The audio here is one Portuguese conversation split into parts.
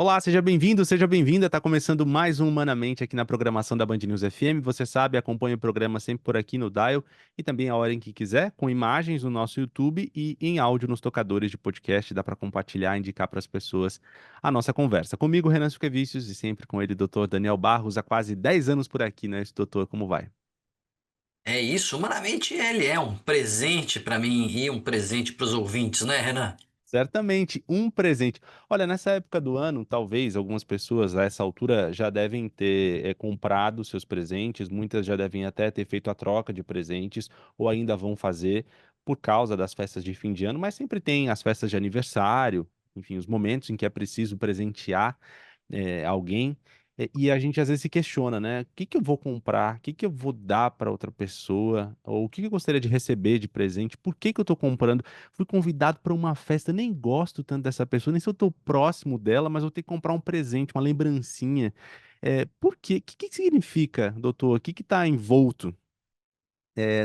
Olá, seja bem-vindo, seja bem-vinda. Está começando mais um Humanamente aqui na programação da Band News FM. Você sabe, acompanha o programa sempre por aqui no Dial e também a hora em que quiser, com imagens no nosso YouTube e em áudio nos tocadores de podcast. Dá para compartilhar, indicar para as pessoas a nossa conversa. Comigo, Renan Suquevicius, e sempre com ele, Dr. Daniel Barros, há quase 10 anos por aqui, né? Esse doutor, como vai? É isso, humanamente ele é um presente para mim e um presente para os ouvintes, né, Renan? Certamente, um presente. Olha, nessa época do ano, talvez algumas pessoas a essa altura já devem ter comprado seus presentes, muitas já devem até ter feito a troca de presentes, ou ainda vão fazer por causa das festas de fim de ano, mas sempre tem as festas de aniversário, enfim, os momentos em que é preciso presentear alguém, e a gente às vezes se questiona, né? O que que eu vou comprar? O que que eu vou dar para outra pessoa? Ou o que que eu gostaria de receber de presente? Por que que eu tô comprando? Fui convidado para uma festa, nem gosto tanto dessa pessoa, nem se eu tô próximo dela, mas vou ter que comprar um presente, uma lembrancinha. Por quê? O que que significa, doutor? O que que tá envolto,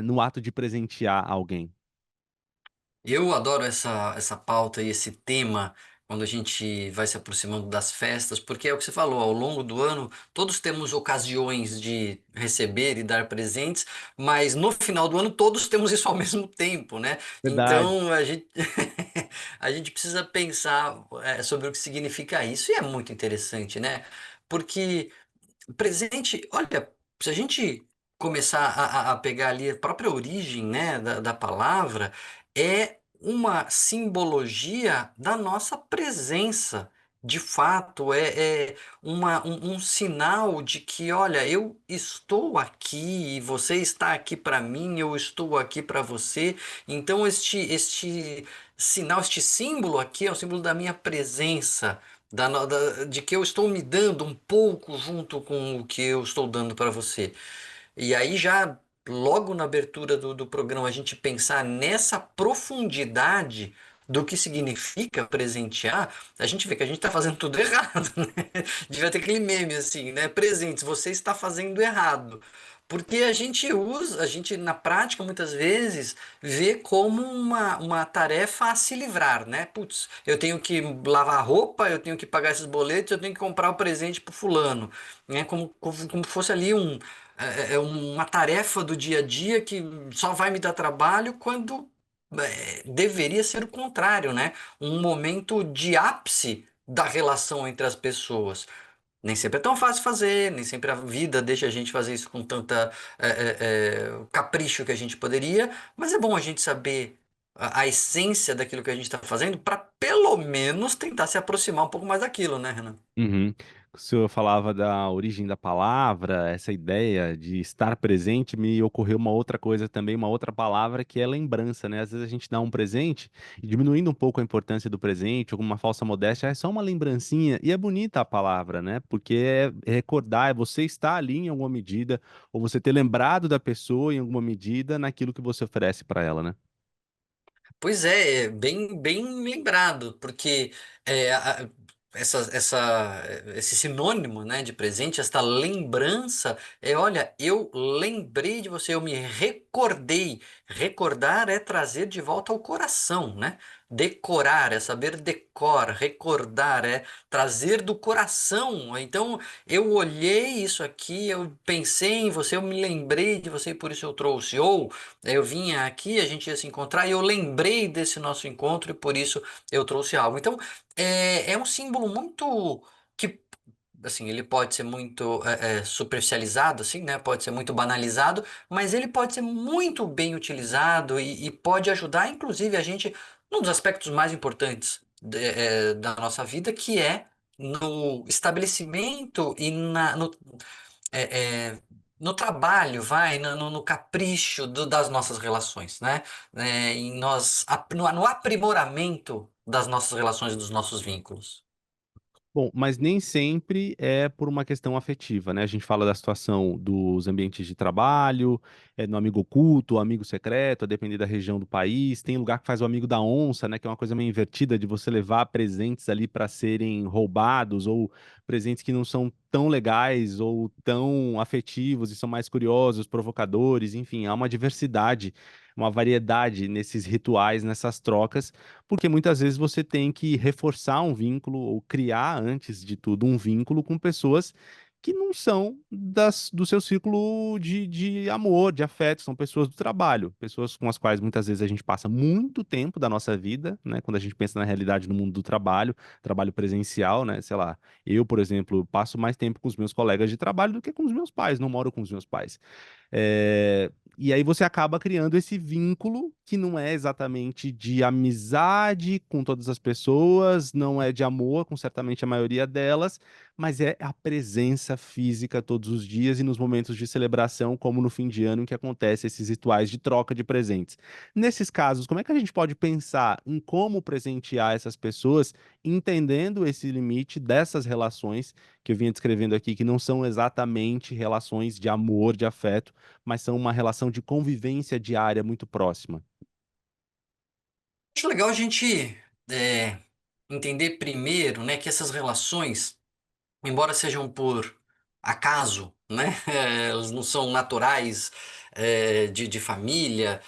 no ato de presentear alguém? Eu adoro essa pauta e esse tema quando a gente vai se aproximando das festas, porque é o que você falou, ao longo do ano todos temos ocasiões de receber e dar presentes, mas no final do ano todos temos isso ao mesmo tempo, né? Verdade. Então a gente precisa pensar sobre o que significa isso, e é muito interessante, né? Porque presente, olha, se a gente começar a pegar ali a própria origem, né, da palavra, é uma simbologia da nossa presença. De fato, é um sinal de que, olha, eu estou aqui e você está aqui para mim, eu estou aqui para você. Então, este sinal, este símbolo aqui é o símbolo da minha presença de que eu estou me dando um pouco junto com o que eu estou dando para você. E aí já logo na abertura do programa a gente pensar nessa profundidade do que significa presentear, a gente vê que a gente está fazendo tudo errado, né? Devia ter aquele meme assim, né? Presentes, você está fazendo errado. Porque a gente usa, a gente na prática muitas vezes vê como uma tarefa a se livrar, né? Putz, eu tenho que lavar roupa, eu tenho que pagar esses boletos, eu tenho que comprar o presente pro fulano, né? Como fosse ali uma tarefa do dia a dia que só vai me dar trabalho quando deveria ser o contrário, né? Um momento de ápice da relação entre as pessoas. Nem sempre é tão fácil fazer, nem sempre a vida deixa a gente fazer isso com tanta capricho que a gente poderia, mas é bom a gente saber a essência daquilo que a gente está fazendo para pelo menos tentar se aproximar um pouco mais daquilo, né, Renan? Uhum. O senhor falava da origem da palavra, essa ideia de estar presente, me ocorreu uma outra coisa também, uma outra palavra que é lembrança, né? Às vezes a gente dá um presente e diminuindo um pouco a importância do presente, alguma falsa modéstia, é só uma lembrancinha, e é bonita a palavra, né? Porque é recordar, é você estar ali em alguma medida, ou você ter lembrado da pessoa em alguma medida naquilo que você oferece para ela, né? Pois é, bem lembrado, porque é, a- esse sinônimo, né, de presente, esta lembrança, olha, eu lembrei de você, eu me recordei. Recordar é trazer de volta ao coração, né? Decorar é saber decor, recordar é trazer do coração. Então, eu olhei isso aqui, eu pensei em você, eu me lembrei de você e por isso eu trouxe. Ou eu vinha aqui, a gente ia se encontrar e eu lembrei desse nosso encontro e por isso eu trouxe algo. Então, é um símbolo muito que, assim, ele pode ser muito superficializado, assim, né? Pode ser muito banalizado, mas ele pode ser muito bem utilizado e pode ajudar, inclusive, a gente num dos aspectos mais importantes da nossa vida, que é no estabelecimento e é, é, no trabalho, vai, no capricho das nossas relações, né? Em no aprimoramento das nossas relações e dos nossos vínculos. Bom, mas nem sempre é por uma questão afetiva, né? A gente fala da situação dos ambientes de trabalho, no amigo oculto, amigo secreto, a depender da região do país. Tem lugar que faz o amigo da onça, né? Que é uma coisa meio invertida de você levar presentes ali para serem roubados ou presentes que não são tão legais ou tão afetivos e são mais curiosos, provocadores, enfim, há uma diversidade, uma variedade nesses rituais, nessas trocas, porque muitas vezes você tem que reforçar um vínculo ou criar, antes de tudo, um vínculo com pessoas que não são do seu círculo de amor, de afeto, são pessoas do trabalho, pessoas com as quais muitas vezes a gente passa muito tempo da nossa vida, né? Quando a gente pensa na realidade no mundo do trabalho, trabalho presencial, né? Sei lá, eu, por exemplo, passo mais tempo com os meus colegas de trabalho do que com os meus pais, não moro com os meus pais. E aí você acaba criando esse vínculo que não é exatamente de amizade com todas as pessoas, não é de amor com certamente a maioria delas, mas é a presença física todos os dias e nos momentos de celebração, como no fim de ano, em que acontecem esses rituais de troca de presentes. Nesses casos, como é que a gente pode pensar em como presentear essas pessoas, entendendo esse limite dessas relações que eu vinha descrevendo aqui, que não são exatamente relações de amor, de afeto, mas são uma relação de convivência diária muito próxima? Acho legal a gente é, entender primeiro, né, que essas relações, embora sejam por acaso, né, elas não são naturais, de família,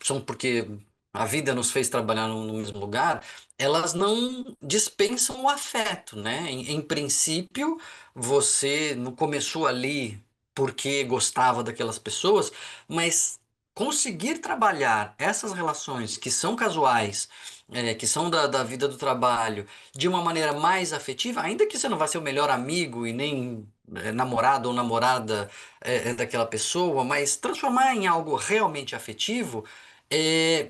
são porque a vida nos fez trabalhar no mesmo lugar, elas não dispensam o afeto, né? Em princípio, você não começou ali porque gostava daquelas pessoas, mas conseguir trabalhar essas relações que são casuais, que são da vida do trabalho, de uma maneira mais afetiva, ainda que você não vá ser o melhor amigo e nem namorado ou namorada daquela pessoa, mas transformar em algo realmente afetivo é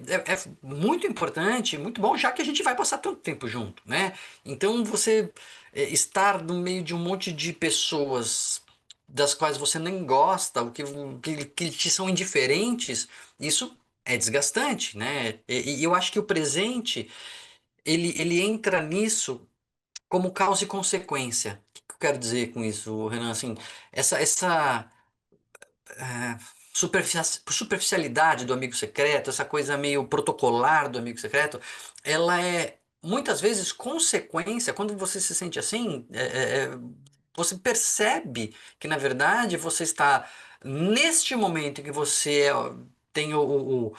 muito importante, muito bom, já que a gente vai passar tanto tempo junto, né? Então você estar no meio de um monte de pessoas das quais você nem gosta, que te são indiferentes, isso é desgastante, né? E eu acho que o presente ele entra nisso como causa e consequência. O que eu quero dizer com isso, Renan? Assim, essa superficialidade do amigo secreto, essa coisa meio protocolar do amigo secreto, ela é muitas vezes consequência, quando você se sente assim, você percebe que, na verdade, você está neste momento em que você tem o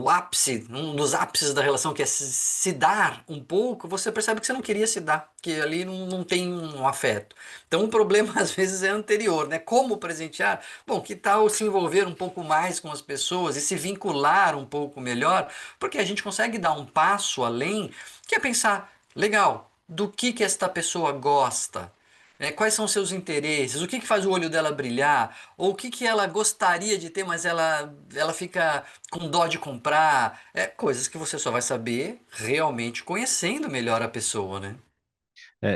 ápice, um dos ápices da relação, que é se dar um pouco, você percebe que você não queria se dar, que ali não tem um afeto. Então, o problema às vezes é anterior, né? Como presentear? Bom, que tal se envolver um pouco mais com as pessoas e se vincular um pouco melhor? Porque a gente consegue dar um passo além, que é pensar, legal, do que esta pessoa gosta? Quais são os seus interesses? O que faz o olho dela brilhar? Ou o que ela gostaria de ter, mas ela fica com dó de comprar? Coisas que você só vai saber realmente conhecendo melhor a pessoa, né?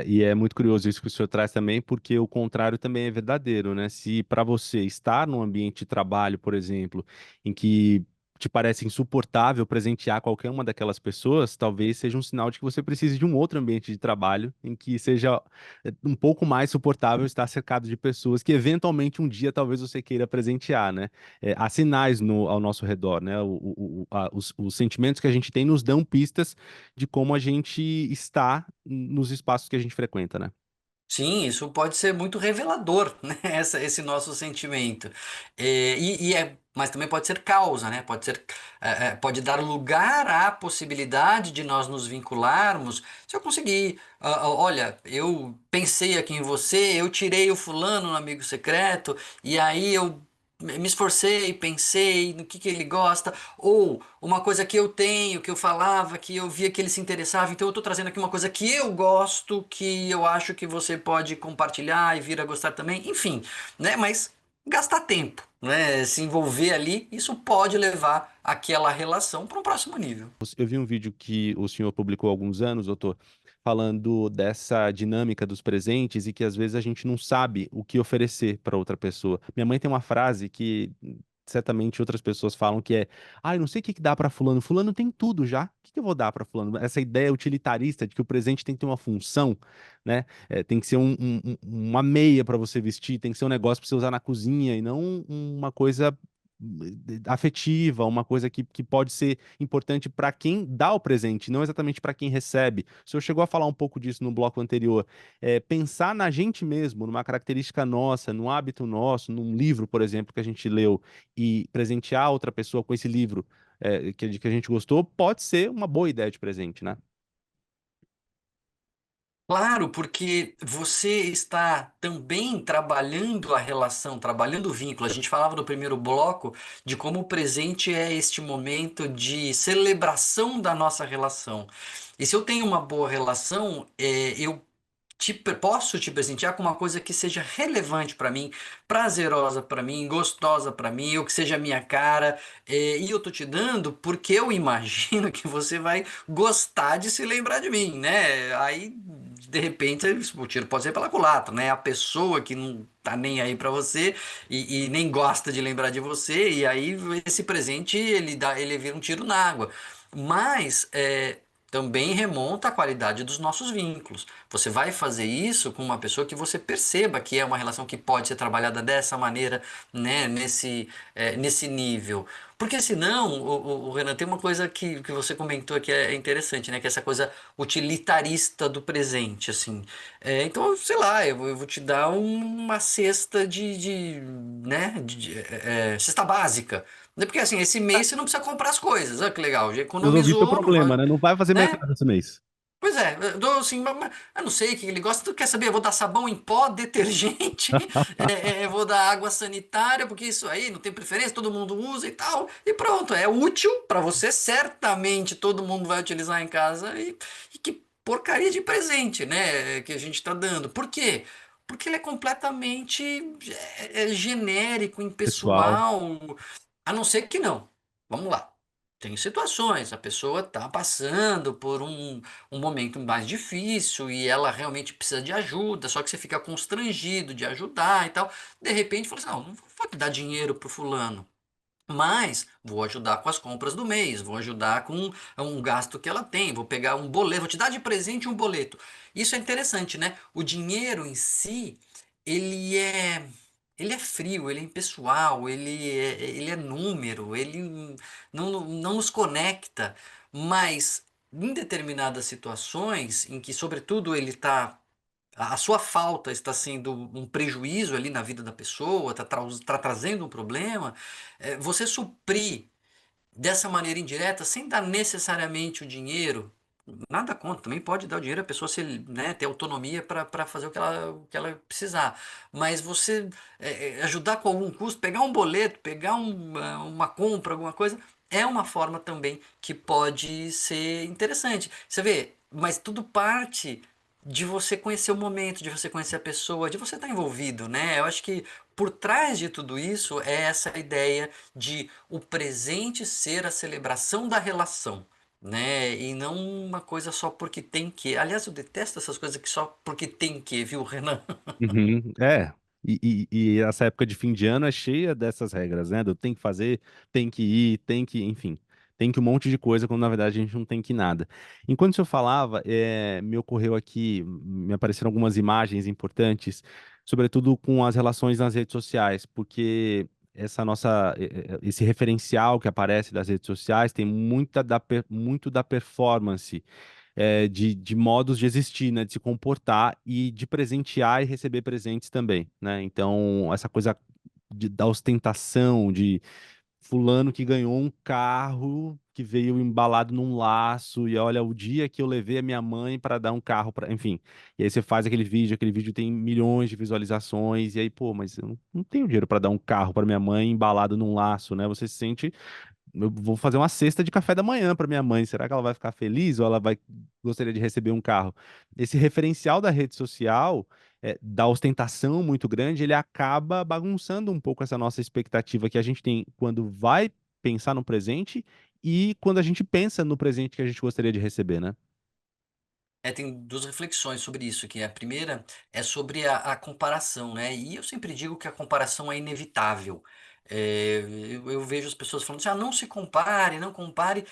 E é muito curioso isso que o senhor traz também, porque o contrário também é verdadeiro, né? Se para você estar num ambiente de trabalho, por exemplo, em que te parece insuportável presentear qualquer uma daquelas pessoas, talvez seja um sinal de que você precise de um outro ambiente de trabalho em que seja um pouco mais suportável estar cercado de pessoas que eventualmente um dia talvez você queira presentear, né? Há sinais ao nosso redor, né? Os sentimentos que a gente tem nos dão pistas de como a gente está nos espaços que a gente frequenta, né? Sim, isso pode ser muito revelador, né? Esse nosso sentimento. Mas também pode ser causa, né? Pode dar lugar à possibilidade de nós nos vincularmos. Se eu conseguir, olha, eu pensei aqui em você, eu tirei o fulano no amigo secreto, e aí eu me esforcei, pensei no que ele gosta, ou uma coisa que eu tenho, que eu falava, que eu via que ele se interessava, então eu estou trazendo aqui uma coisa que eu gosto, que eu acho que você pode compartilhar e vir a gostar também, enfim, né? Mas gastar tempo, né? Se envolver ali, isso pode levar aquela relação para um próximo nível. Eu vi um vídeo que o senhor publicou há alguns anos, doutor, falando dessa dinâmica dos presentes e que às vezes a gente não sabe o que oferecer para outra pessoa. Minha mãe tem uma frase que certamente outras pessoas falam que é: "Ah, eu não sei o que que dá para fulano. Fulano tem tudo já. O que que eu vou dar para fulano?" Essa ideia utilitarista de que o presente tem que ter uma função, né? Tem que ser uma meia para você vestir, tem que ser um negócio para você usar na cozinha e não uma coisa afetiva, uma coisa que pode ser importante para quem dá o presente, não exatamente para quem recebe. O senhor chegou a falar um pouco disso no bloco anterior. Pensar na gente mesmo, numa característica nossa, num hábito nosso, num livro, por exemplo, que a gente leu, e presentear outra pessoa com esse livro que a gente gostou, pode ser uma boa ideia de presente, né? Claro, porque você está também trabalhando a relação, trabalhando o vínculo. A gente falava no primeiro bloco de como o presente é este momento de celebração da nossa relação. E se eu tenho uma boa relação, eu posso te presentear com uma coisa que seja relevante para mim, prazerosa para mim, gostosa para mim, ou que seja a minha cara. E eu tô te dando porque eu imagino que você vai gostar de se lembrar de mim, né? Aí, de repente, o tiro pode ser pela culatra, né? A pessoa que não tá nem aí para você e nem gosta de lembrar de você, e aí esse presente ele vira um tiro na água. Mas também remonta à qualidade dos nossos vínculos. Você vai fazer isso com uma pessoa que você perceba que é uma relação que pode ser trabalhada dessa maneira, né, nesse nível. Porque senão, o Renan, tem uma coisa que você comentou que é interessante, né? Que é essa coisa utilitarista do presente, assim. Então, sei lá, eu vou te dar uma cesta né? Cesta básica. Porque assim, esse mês você não precisa comprar as coisas. Olha que legal, já Resolvi seu economizou, não problema, vai, né? Não vai fazer né? mercado esse mês. Pois é, eu dou assim, eu não sei o que ele gosta. Tu quer saber? Eu vou dar sabão em pó, detergente, vou dar água sanitária, porque isso aí não tem preferência, todo mundo usa e tal. E pronto, é útil para você, certamente todo mundo vai utilizar em casa. E que porcaria de presente, né, que a gente está dando. Por quê? Porque ele é completamente genérico, Pessoal, impessoal, a não ser que não. Vamos lá. Tem situações, a pessoa está passando por um momento mais difícil e ela realmente precisa de ajuda, só que você fica constrangido de ajudar e tal. De repente, fala assim: não vou dar dinheiro pro fulano, mas vou ajudar com as compras do mês, vou ajudar com um gasto que ela tem, vou pegar um boleto, vou te dar de presente um boleto. Isso é interessante, né? O dinheiro em si, ele é, ele é frio, ele é impessoal, ele é número, ele não nos conecta, mas em determinadas situações em que, sobretudo, ele está a sua falta está sendo um prejuízo ali na vida da pessoa, está trazendo um problema, você suprir dessa maneira indireta, sem dar necessariamente o dinheiro, nada contra, também pode dar o dinheiro, a pessoa né, ter autonomia para fazer o que ela precisar, mas você ajudar com algum custo, pegar um boleto, pegar uma compra, alguma coisa, é uma forma também que pode ser interessante. Você vê, mas tudo parte de você conhecer o momento, de você conhecer a pessoa, de você estar envolvido, né? Eu acho que por trás de tudo isso é essa ideia de o presente ser a celebração da relação, né? E não uma coisa só porque tem que. Aliás, eu detesto essas coisas que só porque tem que, viu, Renan? uhum, é. E essa época de fim de ano é cheia dessas regras, né? Do tem que fazer, tem que ir, tem que, enfim, tem que um monte de coisa, quando na verdade a gente não tem que nada. Enquanto o senhor falava, me ocorreu aqui, me apareceram algumas imagens importantes, sobretudo com as relações nas redes sociais, porque esse referencial que aparece das redes sociais tem muito da performance de modos de existir, né, de se comportar e de presentear e receber presentes também, né? Então, essa coisa da ostentação, de fulano que ganhou um carro que veio embalado num laço e olha o dia que eu levei a minha mãe para dar um carro para, enfim. E aí você faz aquele vídeo tem milhões de visualizações e aí, pô, mas eu não tenho dinheiro para dar um carro para minha mãe embalado num laço, né? Você se sente eu vou fazer uma cesta de café da manhã para minha mãe. Será que ela vai ficar feliz ou ela vai gostaria de receber um carro? Esse referencial da rede social, da ostentação muito grande, ele acaba bagunçando um pouco essa nossa expectativa que a gente tem quando vai pensar no presente e quando a gente pensa no presente que a gente gostaria de receber, né? Tem duas reflexões sobre isso, que a primeira é sobre a comparação, né? E eu sempre digo que a comparação é inevitável. Eu vejo as pessoas falando assim, não se compare, não compare.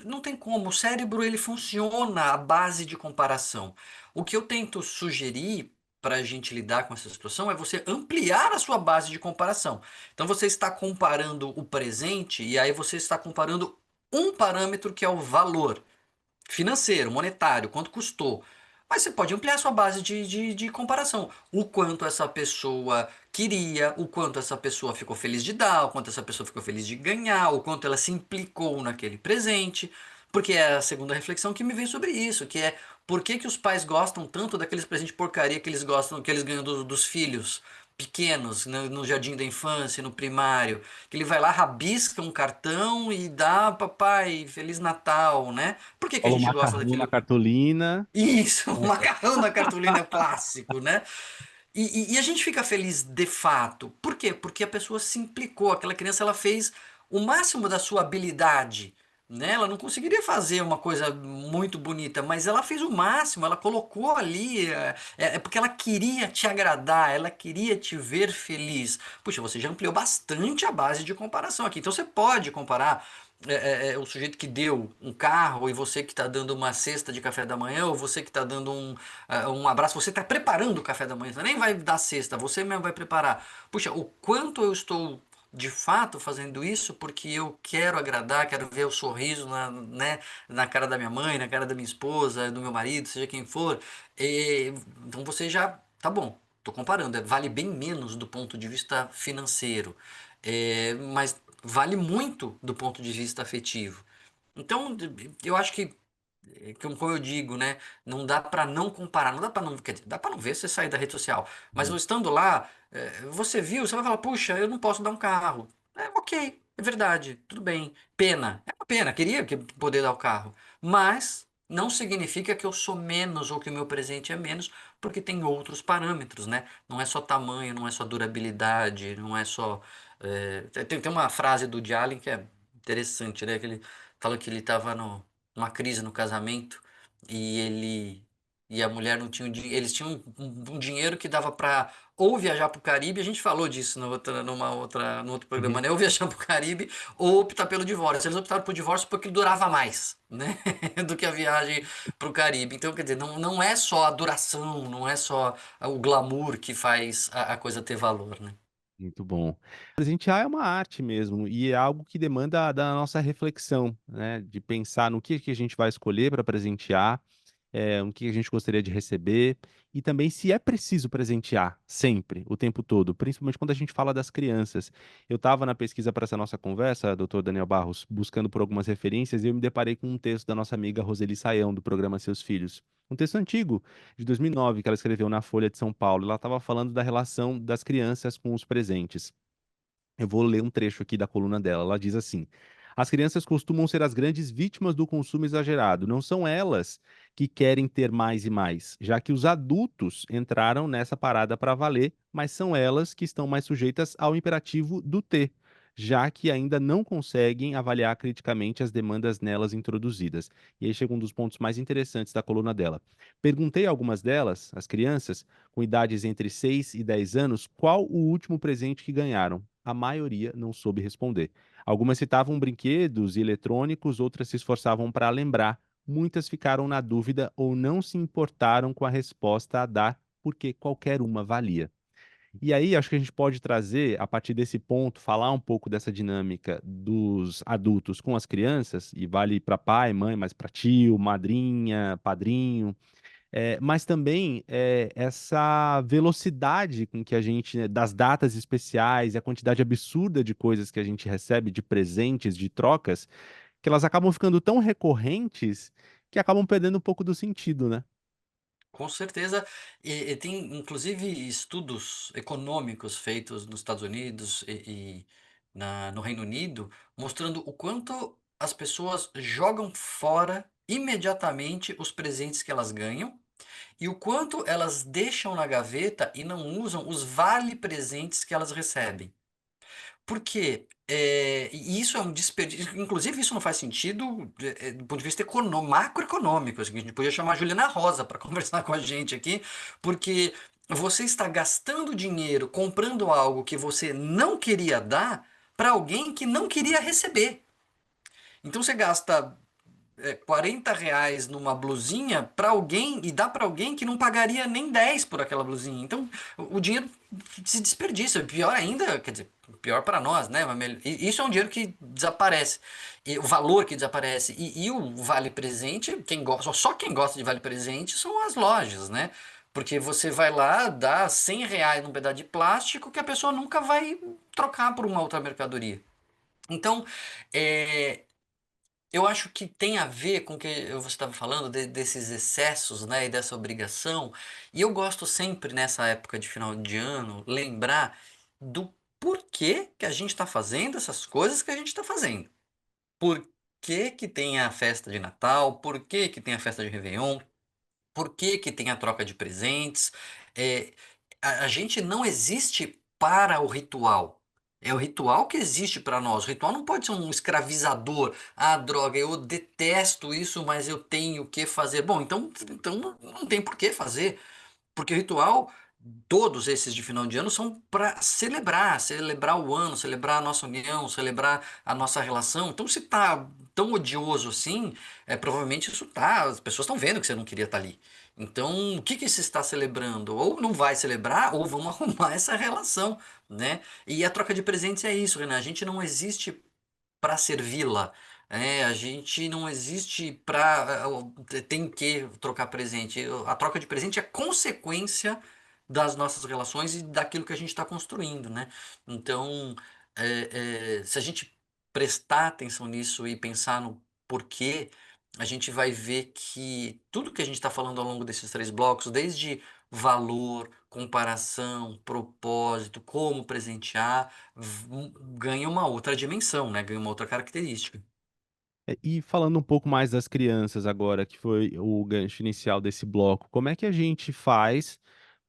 Não tem como, o cérebro ele funciona à base de comparação. O que eu tento sugerir para a gente lidar com essa situação é você ampliar a sua base de comparação. Então você está comparando o presente e aí você está comparando um parâmetro que é o valor financeiro, monetário, quanto custou. Mas você pode ampliar sua base de comparação. O quanto essa pessoa queria, o quanto essa pessoa ficou feliz de dar, o quanto essa pessoa ficou feliz de ganhar, o quanto ela se implicou naquele presente. Porque é a segunda reflexão que me vem sobre isso, que é por que que os pais gostam tanto daqueles presentes porcaria que eles gostam, que eles ganham dos filhos pequenos, no jardim da infância, no primário, que ele vai lá, rabisca um cartão e dá, papai, Feliz Natal, né? Por que que a Cola um gente gosta macarrão na daquilo? cartolina. Isso, o macarrão da cartolina é clássico, né? E a gente fica feliz de fato. Por quê? Porque a pessoa se implicou, aquela criança ela fez o máximo da sua habilidade, né? Ela não conseguiria fazer uma coisa muito bonita, mas ela fez o máximo, ela colocou ali, é porque ela queria te agradar, ela queria te ver feliz. Puxa, você já ampliou bastante a base de comparação aqui. Então você pode comparar o sujeito que deu um carro e você que está dando uma cesta de café da manhã, ou você que está dando um abraço, você está preparando o café da manhã, você nem vai dar cesta, você mesmo vai preparar. Puxa, o quanto eu estou de fato fazendo isso porque eu quero agradar, quero ver o sorriso né, na cara da minha mãe, na cara da minha esposa, do meu marido, seja quem for. Então você já, tá bom, estou comparando, vale bem menos do ponto de vista financeiro, mas vale muito do ponto de vista afetivo. Então, eu acho que como eu digo, né? Não dá para não comparar, não dá para não, quer dizer, dá para não ver se você sair da rede social. Mas Uhum. eu estando lá, você viu, você vai falar, puxa, eu não posso dar um carro. É, ok, é verdade, tudo bem. Pena, é uma pena, queria poder dar o carro. Mas não significa que eu sou menos ou que o meu presente é menos, porque tem outros parâmetros, né? Não é só tamanho, não é só durabilidade, não é só. Tem uma frase do Woody Allen que é interessante, né? Que ele fala que ele estava numa crise no casamento e ele e a mulher não tinham eles tinham um dinheiro que dava para ou viajar para o Caribe, a gente falou disso no outro programa, Uhum. né? Ou viajar para o Caribe ou optar pelo divórcio. Eles optaram pelo divórcio porque ele durava mais, né? do que a viagem para o Caribe. Então, quer dizer, não é só a duração, não é só o glamour que faz a coisa ter valor, né? Muito bom. Presentear é uma arte mesmo, e é algo que demanda da nossa reflexão, né, de pensar no que a gente vai escolher para presentear, o que a gente gostaria de receber, e também se é preciso presentear sempre, o tempo todo, principalmente quando a gente fala das crianças. Eu estava na pesquisa para essa nossa conversa, doutor Daniel Barros, buscando por algumas referências, e eu me deparei com um texto da nossa amiga Roseli Saião, do programa Seus Filhos. Um texto antigo, de 2009, que ela escreveu na Folha de São Paulo. Ela estava falando da relação das crianças com os presentes. Eu vou ler um trecho aqui da coluna dela. Ela diz assim: as crianças costumam ser as grandes vítimas do consumo exagerado. Não são elas que querem ter mais e mais, já que os adultos entraram nessa parada para valer, mas são elas que estão mais sujeitas ao imperativo do ter, já que ainda não conseguem avaliar criticamente as demandas nelas introduzidas. E aí chega um dos pontos mais interessantes da coluna dela. Perguntei a algumas delas, as crianças, com idades entre 6 e 10 anos, qual o último presente que ganharam. A maioria não soube responder. Algumas citavam brinquedos e eletrônicos, outras se esforçavam para lembrar. Muitas ficaram na dúvida ou não se importaram com a resposta a dar, porque qualquer uma valia. E aí, acho que a gente pode trazer, a partir desse ponto, falar um pouco dessa dinâmica dos adultos com as crianças, e vale para pai, mãe, mas para tio, madrinha, padrinho, mas também essa velocidade com que a gente, né, das datas especiais, e a quantidade absurda de coisas que a gente recebe, de presentes, de trocas, que elas acabam ficando tão recorrentes que acabam perdendo um pouco do sentido, né? Com certeza, e tem inclusive estudos econômicos feitos nos Estados Unidos e no Reino Unido, mostrando o quanto as pessoas jogam fora imediatamente os presentes que elas ganham e o quanto elas deixam na gaveta e não usam os vale-presentes que elas recebem. Por quê? E isso é um desperdício. Inclusive, isso não faz sentido do ponto de vista macroeconômico. Assim, a gente podia chamar a Juliana Rosa para conversar com a gente aqui, porque você está gastando dinheiro comprando algo que você não queria dar para alguém que não queria receber. Então você gasta. R$ 40 numa blusinha para alguém e dá para alguém que não pagaria nem 10 por aquela blusinha. Então, o dinheiro se desperdiça. Pior ainda, quer dizer, pior para nós, né? Isso é um dinheiro que desaparece. E o valor que desaparece. E o vale presente, só quem gosta de vale presente são as lojas, né? Porque você vai lá, dá R$ 100 num pedaço de plástico que a pessoa nunca vai trocar por uma outra mercadoria. Então, é, eu acho que tem a ver com o que você estava falando, desses excessos, né, e dessa obrigação. E eu gosto sempre, nessa época de final de ano, lembrar do porquê que a gente está fazendo essas coisas que a gente está fazendo. Por que que tem a festa de Natal? Por que que tem a festa de Réveillon? Por que que tem a troca de presentes? É, a gente não existe para o ritual. É o ritual que existe para nós. O ritual não pode ser um escravizador. Ah, droga, eu detesto isso, mas eu tenho que fazer. Bom, então não tem por que fazer. Porque o ritual, todos esses de final de ano, são para celebrar o ano, celebrar a nossa união, celebrar a nossa relação. Então, se tá tão odioso assim, provavelmente isso tá, as pessoas estão vendo que você não queria estar ali. Então, o que que se está celebrando? Ou não vai celebrar, ou vamos arrumar essa relação, né? E a troca de presentes é isso, Renan. A gente não existe para servi-la. A gente não existe para tem que trocar presente. A troca de presente é consequência das nossas relações e daquilo que a gente está construindo, né? Então, se a gente prestar atenção nisso e pensar no porquê, a gente vai ver que tudo que a gente está falando ao longo desses três blocos, desde valor, comparação, propósito, como presentear, ganha uma outra dimensão, né? Ganha uma outra característica. E falando um pouco mais das crianças agora, que foi o gancho inicial desse bloco, como é que a gente faz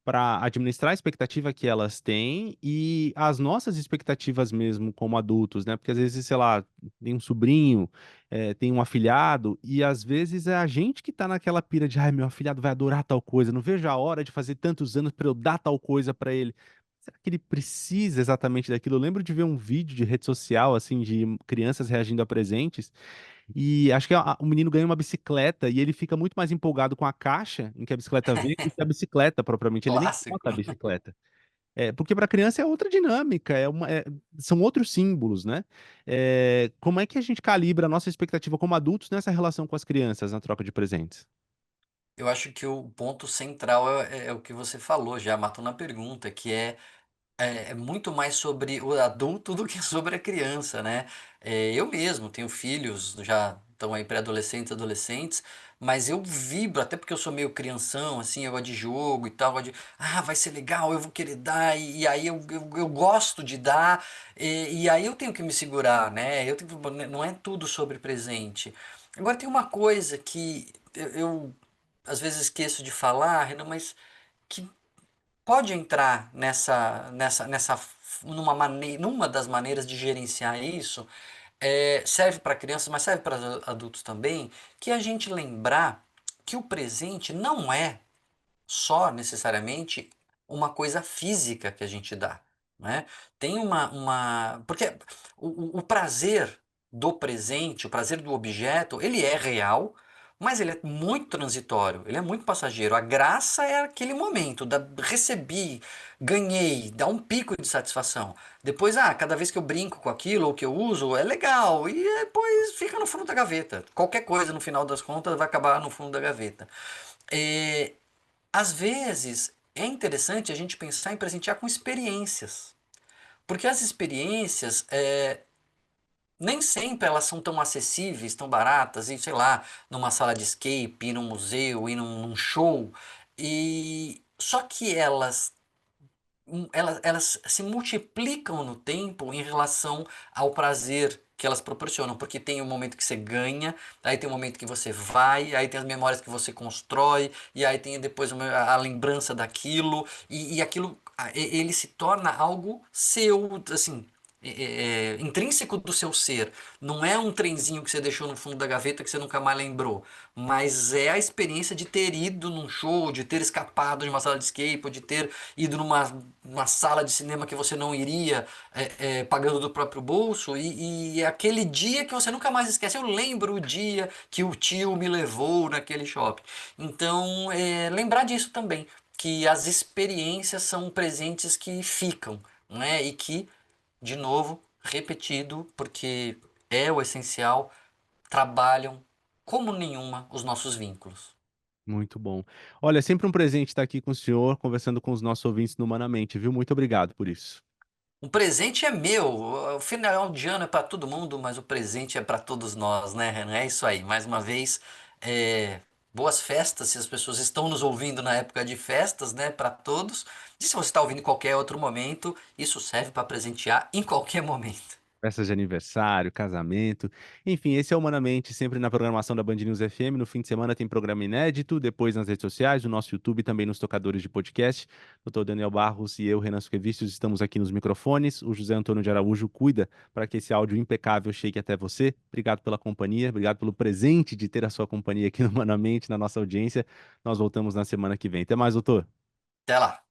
para administrar a expectativa que elas têm e as nossas expectativas mesmo como adultos, né? Porque às vezes, sei lá, tem um sobrinho, tem um afilhado, e às vezes é a gente que tá naquela pira de: "Ai, meu afilhado vai adorar tal coisa, não vejo a hora de fazer tantos anos para eu dar tal coisa para ele". Será que ele precisa exatamente daquilo? Eu lembro de ver um vídeo de rede social, assim, de crianças reagindo a presentes, e acho que o menino ganha uma bicicleta e ele fica muito mais empolgado com a caixa em que a bicicleta vem do que a bicicleta propriamente, ele nem Clássico. nota a bicicleta. Porque para criança é outra dinâmica, são outros símbolos, né. Como é que a gente calibra a nossa expectativa como adultos nessa relação com as crianças, na troca de presentes? Eu acho que o ponto central é o que você falou, já matou na pergunta, que é muito mais sobre o adulto do que sobre a criança, né? Eu mesmo tenho filhos, já estão aí pré-adolescentes, adolescentes, mas eu vibro, até porque eu sou meio crianção, assim, eu gosto de jogo e tal, eu gosto de, vai ser legal, eu vou querer dar, e aí eu gosto de dar, e aí eu tenho que me segurar, né? Não é tudo sobre presente. Agora tem uma coisa que eu às vezes esqueço de falar, Renan, mas que pode entrar numa das maneiras de gerenciar isso, serve para crianças, mas serve para adultos também, que é a gente lembrar que o presente não é só necessariamente uma coisa física que a gente dá, né? Tem porque o prazer do presente, o prazer do objeto, ele é real, mas ele é muito transitório, ele é muito passageiro. A graça é aquele momento, recebi, ganhei, dá um pico de satisfação. Depois, cada vez que eu brinco com aquilo ou que eu uso, é legal, e depois fica no fundo da gaveta. Qualquer coisa, no final das contas, vai acabar no fundo da gaveta. É, às vezes é interessante a gente pensar em presentear com experiências, porque as experiências nem sempre elas são tão acessíveis, tão baratas, e sei lá, numa sala de escape, ir num museu, ir num show, e só que elas se multiplicam no tempo em relação ao prazer que elas proporcionam, porque tem o momento que você ganha, aí tem o momento que você vai, aí tem as memórias que você constrói, e aí tem depois a lembrança daquilo, e aquilo ele se torna algo seu, assim. intrínseco do seu ser. Não é um trenzinho que você deixou no fundo da gaveta que você nunca mais lembrou, mas é a experiência de ter ido num show, de ter escapado de uma sala de escape, ou de ter ido numa sala de cinema que você não iria, pagando do próprio bolso, e é aquele dia que você nunca mais esquece. Eu lembro o dia que o tio me levou naquele shopping. Então, lembrar disso também, que as experiências são presentes que ficam, né? E que, de novo, repetido, porque é o essencial, trabalham como nenhuma os nossos vínculos. Muito bom. Olha, é sempre um presente estar aqui com o senhor, conversando com os nossos ouvintes no Humanamente, viu? Muito obrigado por isso. O presente é meu. O final de ano é para todo mundo, mas o presente é para todos nós, né, Renan? É isso aí. Mais uma vez, boas festas, se as pessoas estão nos ouvindo na época de festas, né, para todos. E se você está ouvindo em qualquer outro momento, isso serve para presentear em qualquer momento. Festas de aniversário, casamento, enfim, esse é o Humanamente, sempre na programação da Band News FM. No fim de semana tem programa inédito, depois nas redes sociais, no nosso YouTube e também nos tocadores de podcast. Doutor Daniel Barros e eu, Renan Suquevicius, estamos aqui nos microfones. O José Antônio de Araújo cuida para que esse áudio impecável chegue até você. Obrigado pela companhia, obrigado pelo presente de ter a sua companhia aqui no Humanamente, na nossa audiência. Nós voltamos na semana que vem. Até mais, doutor. Até lá.